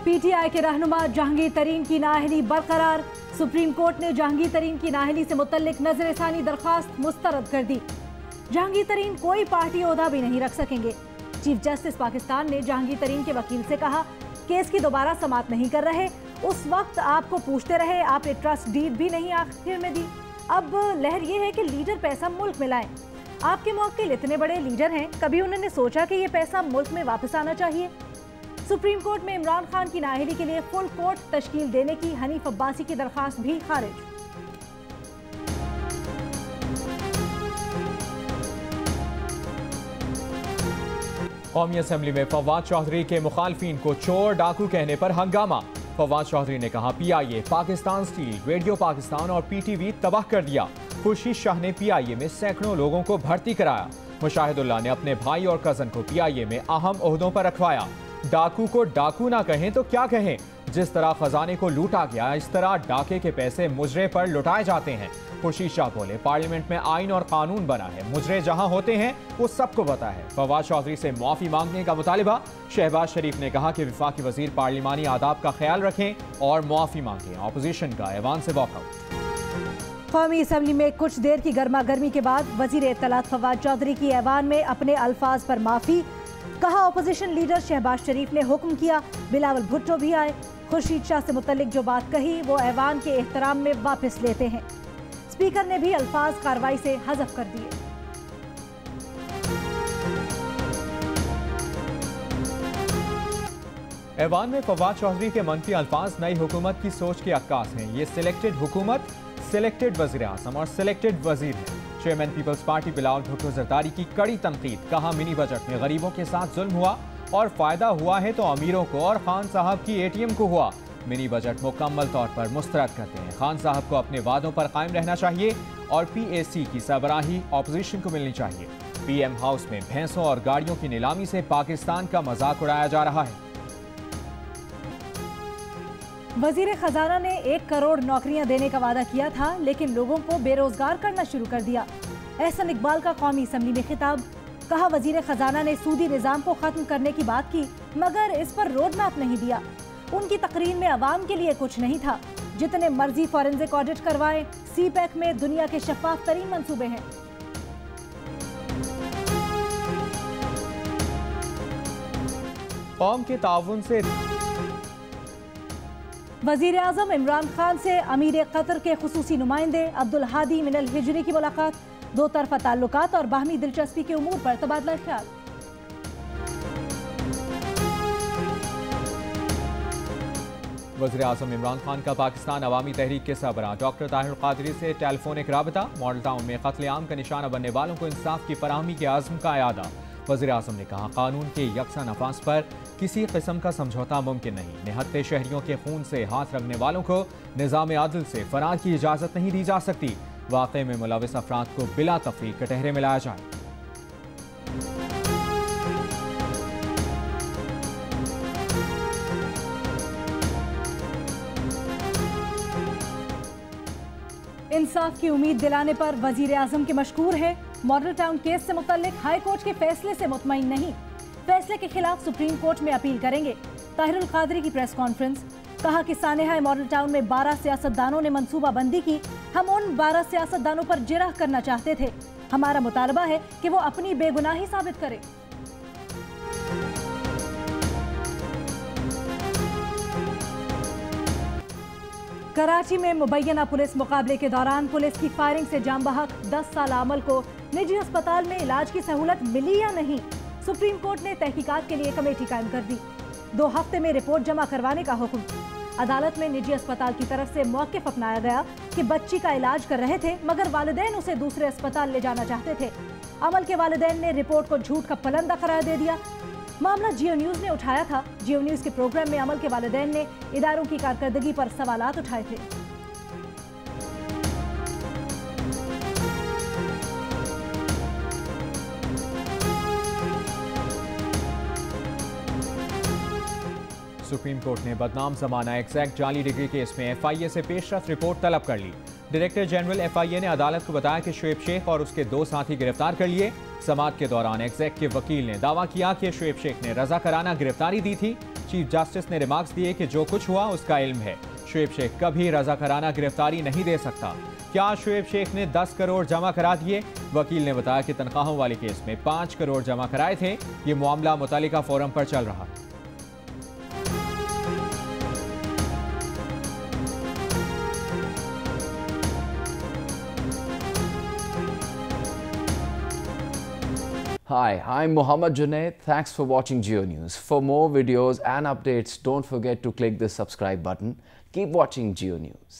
PTI के रहनुमा जहांगीर तरीन की नाअहली बरकरार। सुप्रीम कोर्ट ने जहांगीर तरीन की नाअहली से मुतल्लिक नजरसानी दरख्वास्त मुस्तरद कर दी। जहांगीर तरीन कोई पार्टी ओहदा भी नहीं रख सकेंगे। चीफ जस्टिस पाकिस्तान ने जहांगीर तरीन के वकील से कहा, केस की दोबारा समाअत नहीं कर रहे, उस वक्त आपको पूछते रहे, आपने ट्रस्ट डीड भी नहीं आखिर में दी। अब लहर ये है कि लीडर पैसा मुल्क में लाएं। आपके मुवक्किल इतने बड़े लीडर हैं, कभी उन्होंने सोचा कि ये पैसा मुल्क में वापस आना चाहिए? सुप्रीम कोर्ट में इमरान खान की नाअहली के लिए फुल कोर्ट तश्कील देने की हनीफ अब्बासी की दरख्वास्त भी खारिज। कौमी असम्बली में फवाद चौधरी के मुखालफिन को चोर डाकू कहने पर हंगामा। फवाद चौधरी ने कहा, PIA, Pakistan steel, radio Pakistan और पीटीवी तबाह कर दिया। खुर्शीद शाह ने पीआईए में सैकड़ों लोगों को भर्ती कराया। मुशाहिदुल्लाह ने अपने भाई और कजन को पीआईए में अहम ओहदों पर रखवाया। डाकू को डाकू ना कहें तो क्या कहें? जिस तरह खजाने को लूटा गया, इस तरह डाके के पैसे मुजरे पर लुटाए जाते हैं। खुर्शीद शाह बोले, पार्लियामेंट में आइन और कानून बना है, मुजरे जहां होते हैं वो सबको पता है। फवाद चौधरी से मुआफी मांगने का मुतालिबा। शहबाज शरीफ ने कहा कि विफाकी वजीर पार्लिमानी आदाब का ख्याल रखें और मुआफी मांगें। अपोजिशन का ऐवान से वॉकआउट। कौमी असम्बली में कुछ देर की गर्मा गर्मी के बाद वजीर इत्तलात फवाद चौधरी की ऐवान में अपने अल्फाज पर माफी। कहा, अपोजिशन लीडर शहबाज शरीफ ने हुक्म किया, बिलावल भुट्टो भी आए। खुर्शीद शाह से मुतल्लिक जो बात कही वो ऐवान के एहतराम में वापस लेते हैं। स्पीकर ने भी अल्फाज कार्रवाई से हज़फ कर दिए। ऐवान में फवाद चौधरी के मनफी अल्फाज नई हुकूमत की सोच के अक्कास हैं। ये सिलेक्टेड हुकूमत, सिलेक्टेड वज़ीर आज़म और सिलेक्टेड वजीर हैं। Chairman people's party Bilawal Bhutto Zardari की कड़ी तनकीद। कहा, मिनी बजट में गरीबों के साथ जुल्म हुआ और फायदा हुआ है तो अमीरों को और खान साहब की एटीएम को हुआ। मिनी बजट मुकम्मल तौर पर मुस्तरद करते हैं। खान साहब को अपने वादों पर कायम रहना चाहिए और पीएसी की सरबराही ऑपोजिशन को मिलनी चाहिए। पीएम हाउस में भैंसों और गाड़ियों की नीलामी से पाकिस्तान का मजाक उड़ाया जा रहा है। वजीर खजाना ने 1 करोड़ नौकरियां देने का वादा किया था, लेकिन लोगों को बेरोजगार करना शुरू कर दिया। एहसन इकबाल का कौमी असम्बली में खिताब। कहा, वजीर खजाना ने सूदी निजाम को खत्म करने की बात की, मगर इस पर रोड मैप नहीं दिया। उनकी तकरीर में अवाम के लिए कुछ नहीं था। जितने मर्जी फॉरेंसिक ऑडिट करवाएं, सीपैक में दुनिया के शफाफ तरीन मंसूबे हैं। कौम के ताउन से वजीर आजम इमरान खान से अमीर कतर के खुसूसी नुमाइंदे अब्दुल हादी मिनल हिजरी की मुलाकात। दो तरफा ताल्लुकात और बाहमी दिलचस्पी के उमूर पर तबादला ख्याल। वज़ीर आज़म इमरान खान का पाकिस्तान अवामी तहरीक के सरबराह डॉक्टर ताहिर कादरी से टेलीफोनिक राबता। मॉडल टाउन में कत्लेआम का निशाना बनने वालों को इंसाफ की फराहमी के आज़म का अयादा। वज़ीर आज़म ने कहा, कानून के यकसा नफाज पर किसी किस्म का समझौता मुमकिन नहीं। निहत्ते शहरियों के खून से हाथ रखने वालों को निज़ाम आदिल से फरार की इजाज़त नहीं दी जा सकती। वाक़े में मुलविस अफराद को बिला तफरीक कटहरे में लाया जाए। इंसाफ की उम्मीद दिलाने पर वजीर आजम के मशकूर है। मॉडल टाउन केस से मुतल्लिक हाई कोर्ट के फैसले से मुतमईन नहीं, फैसले के खिलाफ सुप्रीम कोर्ट में अपील करेंगे। ताहिरुल कादरी की प्रेस कॉन्फ्रेंस। कहा कि सानेहा मॉडल टाउन में 12 सियासतदानों ने मंसूबा बंदी की। हम उन 12 सियासतदानों पर जिरह करना चाहते थे। हमारा मुतालबा है कि वो अपनी बेगुनाही साबित करें। कराची में मुबैना पुलिस मुकाबले के दौरान पुलिस की फायरिंग से जाम बहक 10 साल आमल को निजी अस्पताल में इलाज की सहूलत मिली या नहीं, सुप्रीम कोर्ट ने तहकीकात के लिए कमेटी कायम कर दी। 2 हफ्ते में रिपोर्ट जमा करवाने का हुक्म। अदालत में निजी अस्पताल की तरफ से मौक़िफ़ अपनाया गया कि बच्ची का इलाज कर रहे थे, मगर वालिदैन उसे दूसरे अस्पताल ले जाना चाहते थे। अमल के वालिदैन ने रिपोर्ट को झूठ का पलंदा करार दे दिया। मामला जियो न्यूज़ ने उठाया था। जियो न्यूज़ के प्रोग्राम में अमल के वालिदैन ने इदारों की कारकर्दगी पर सवालात उठाए थे। सुप्रीम कोर्ट ने बदनाम जमाना एग्जैक्ट जाली डिग्री केस में एफआईए से पेशरफ रिपोर्ट तलब कर ली। डायरेक्टर जनरल एफआईए ने अदालत को बताया कि शुएब शेख और उसके 2 साथी गिरफ्तार कर लिए। समाअत के दौरान एग्जैक्ट के वकील ने दावा किया कि शुएब शेख ने रजा कराना गिरफ्तारी दी थी। चीफ जस्टिस ने रिमार्क्स दिए कि जो कुछ हुआ उसका इल्म है। शुएब शेख कभी रजाकाराना गिरफ्तारी नहीं दे सकता। क्या शुएब शेख ने 10 करोड़ जमा करा दिए? वकील ने बताया कि तनख्वाहों वाले केस में 5 करोड़ जमा कराए थे। ये मामला मुतल्लिका फोरम पर चल रहा है। Hi, I'm Mohammad Junaid. Thanks for watching Geo News. For more videos and updates, don't forget to click the subscribe button. Keep watching Geo News.